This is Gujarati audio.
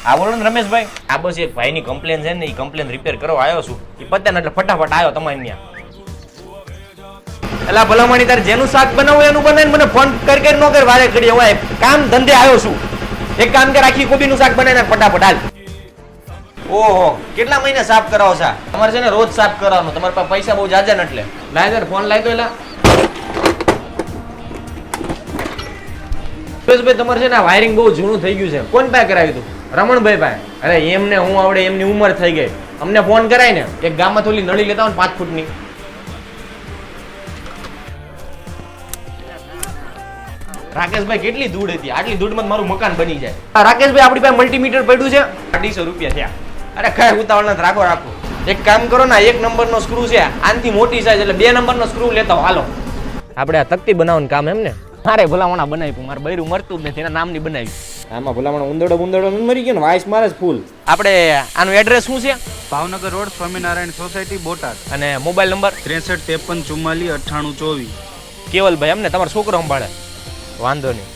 આ બોલો ને રમેશભાઈ, આ બસ એક ભાઈની કમ્પ્લેન છે ને, એ કમ્પ્લેન રિપેર કરવા આવ્યો છું. એ પતે ને એટલે ફટાફટ આવ્યો તમારી ત્યાં. એટલે ભલામણી તારે જેનું શાક બનાવું એનું બનાવીને મને ફોન કરી ન કર વારે ઘડી. હવે કામ ધંધે આવ્યો છું. એક કામ કર, આખી કોબીનું શાક બનાવીને ફટાફટ હાલ. ઓહો, કેટલા મહિને સાફ કરાવો છો? તમારે છે ને રોજ સાફ કરવાનું. તમારા પાસે પૈસા બહુ જાજા ને એટલે. લાય તાર ફોન લાય તો એલા. ભાઈ તમારે છે ને વાયરિંગ બહુ જૂનું થઈ ગયું છે. કોણ પાસે કરાવ્યું હતું? રમણભાઈ પાસે. અરે એમને હું આવડે, એમની ઉંમર થઈ ગઈ. અમને ફોન કરાય ને, એક ગામમાં થોડી નળી લેતા હોય 5 ફૂટની. રાકેશભાઈ કેટલી ધૂળ હતી, આટલી ધૂળમાં મારું મકાન બની જાય. રાકેશભાઈ આપણી પાસે મલ્ટીમીટર પડ્યું છે, 250 રૂપિયા થયા. અરે ખાય ઉતાવળ નથી, રાખો રાખો. એક કામ કરો ને, 1 નંબરનો સ્ક્રૂ છે, આનથી મોટી સાઈઝ એટલે 2 નંબરનો સ્ક્રૂ લેતા હાલો. આપણે આ તકતી બનાવવાનું કામ એમ ને? મારે ભલામણા બનાવી, મારે બૈરું મરતું જ નથી, એના નામની બનાવી. આમાં ભલામણા ઉંદરડો મરી ગયો ને, વાઇસ મારે જ ફૂલ. આપણે આનું એડ્રેસ શું છે? Bhavnagar road, Swaminarayan society, Botad. અને મોબાઈલ નંબર 63 53 44 98 24. કેવલભાઈ એમને તમારો છોકરો સંભાળે? વાંધો નહીં.